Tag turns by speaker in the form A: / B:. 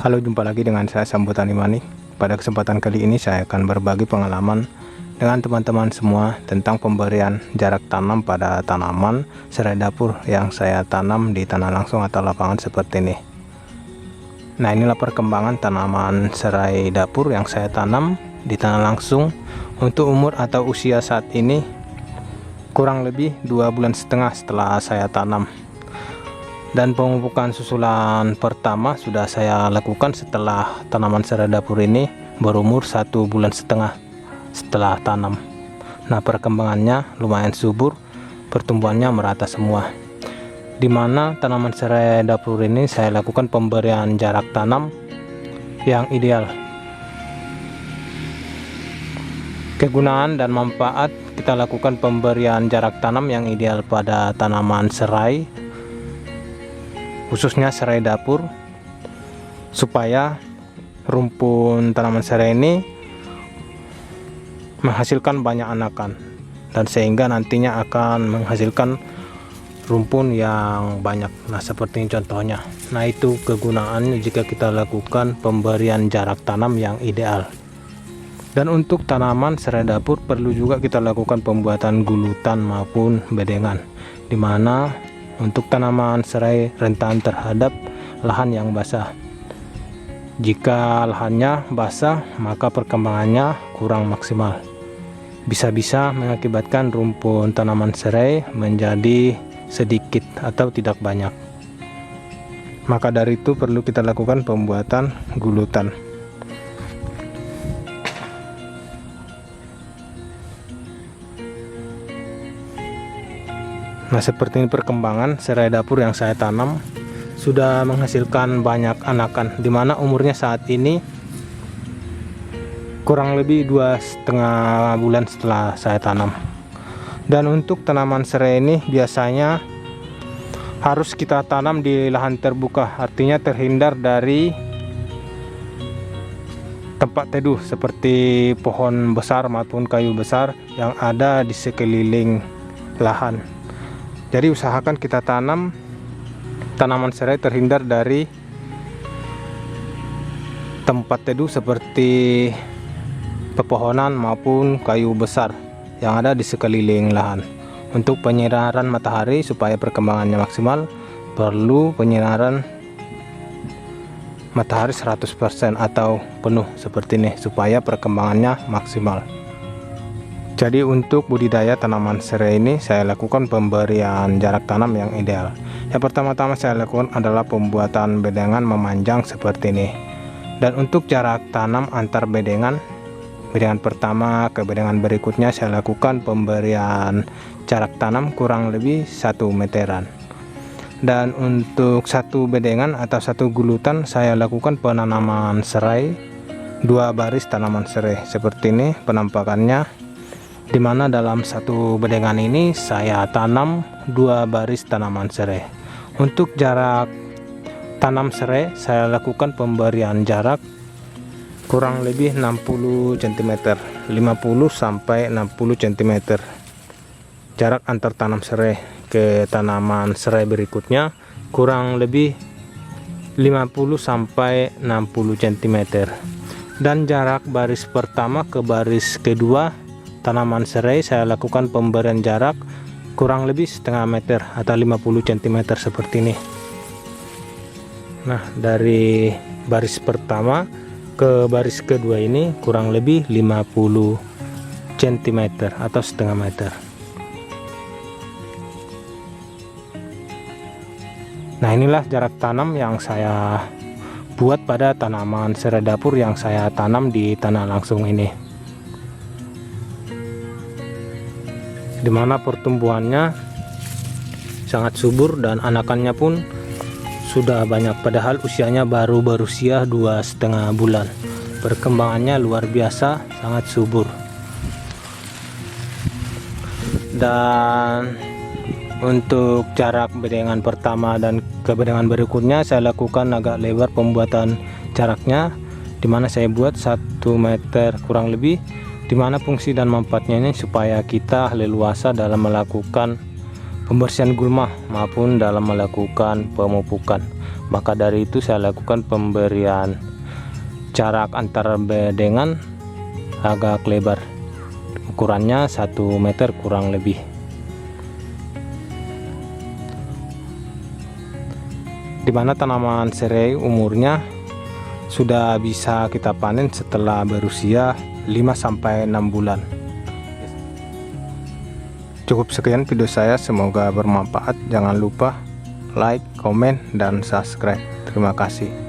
A: Halo, jumpa lagi dengan saya Sambutan Imani. Pada kesempatan kali ini saya akan berbagi pengalaman dengan teman-teman semua tentang pemberian jarak tanam pada tanaman serai dapur yang saya tanam di tanah langsung atau lapangan seperti ini. Nah, inilah perkembangan tanaman serai dapur yang saya tanam di tanah langsung. Untuk umur atau usia saat ini kurang lebih 2,5 bulan setelah saya tanam. Dan pemupukan susulan pertama sudah saya lakukan setelah tanaman serai dapur ini berumur 1,5 bulan setelah tanam. Nah, perkembangannya lumayan subur, pertumbuhannya merata semua. Dimana tanaman serai dapur ini saya lakukan pemberian jarak tanam yang ideal. Kegunaan dan manfaat kita lakukan pemberian jarak tanam yang ideal pada tanaman serai, khususnya serai dapur, supaya rumpun tanaman serai ini menghasilkan banyak anakan dan sehingga nantinya akan menghasilkan rumpun yang banyak. Nah, seperti ini contohnya. Nah, itu kegunaannya jika kita lakukan pemberian jarak tanam yang ideal. Dan untuk tanaman serai dapur perlu juga kita lakukan pembuatan gulutan maupun bedengan, dimana untuk tanaman serai rentan terhadap lahan yang basah. Jika lahannya basah, maka perkembangannya kurang maksimal. Bisa-bisa mengakibatkan rumpun tanaman serai menjadi sedikit atau tidak banyak. Maka dari itu perlu kita lakukan pembuatan gulutan. Nah, seperti ini perkembangan serai dapur yang saya tanam, sudah menghasilkan banyak anakan, dimana umurnya saat ini kurang lebih 2,5 bulan setelah saya tanam. Dan untuk tanaman serai ini biasanya harus kita tanam di lahan terbuka, artinya terhindar dari tempat teduh seperti pohon besar maupun kayu besar yang ada di sekeliling lahan. Jadi usahakan kita tanam tanaman serai terhindar dari tempat teduh seperti pepohonan maupun kayu besar yang ada di sekeliling lahan. Untuk penyinaran matahari supaya perkembangannya maksimal, perlu penyinaran matahari 100% atau penuh seperti ini supaya perkembangannya maksimal. Jadi untuk budidaya tanaman serai ini saya lakukan pemberian jarak tanam yang ideal. Yang pertama-tama saya lakukan adalah pembuatan bedengan memanjang seperti ini. Dan untuk jarak tanam antar bedengan pertama ke bedengan berikutnya saya lakukan pemberian jarak tanam kurang lebih 1 meteran. Dan untuk satu bedengan atau satu gulutan saya lakukan penanaman serai, 2 baris tanaman serai seperti ini penampakannya, dimana dalam satu bedengan ini saya tanam 2 baris tanaman serai. Untuk jarak tanam serai saya lakukan pemberian jarak kurang lebih 60 cm, 50 sampai 60 cm jarak antar tanam serai ke tanaman serai berikutnya kurang lebih 50 sampai 60 cm. Dan jarak baris pertama ke baris kedua tanaman serai saya lakukan pemberian jarak kurang lebih setengah meter atau 50 cm seperti ini. Nah, dari baris pertama ke baris kedua ini kurang lebih 50 cm atau setengah meter. Nah, inilah jarak tanam yang saya buat pada tanaman serai dapur yang saya tanam di tanah langsung ini, dimana pertumbuhannya sangat subur dan anakannya pun sudah banyak, padahal usianya baru berusia 2,5 bulan. Perkembangannya luar biasa, sangat subur. Dan untuk jarak bedengan pertama dan ke bedengan berikutnya saya lakukan agak lebar pembuatan jaraknya, dimana saya buat 1 meter kurang lebih, dimana fungsi dan manfaatnya ini supaya kita leluasa dalam melakukan pembersihan gulma maupun dalam melakukan pemupukan. Maka dari itu saya lakukan pemberian jarak antar bedengan agak lebar, ukurannya 1 meter kurang lebih. Dimana tanaman serai umurnya sudah bisa kita panen setelah berusia 5-6 bulan. Cukup sekian video saya, semoga bermanfaat. Jangan lupa like, komen, dan subscribe. Terima kasih.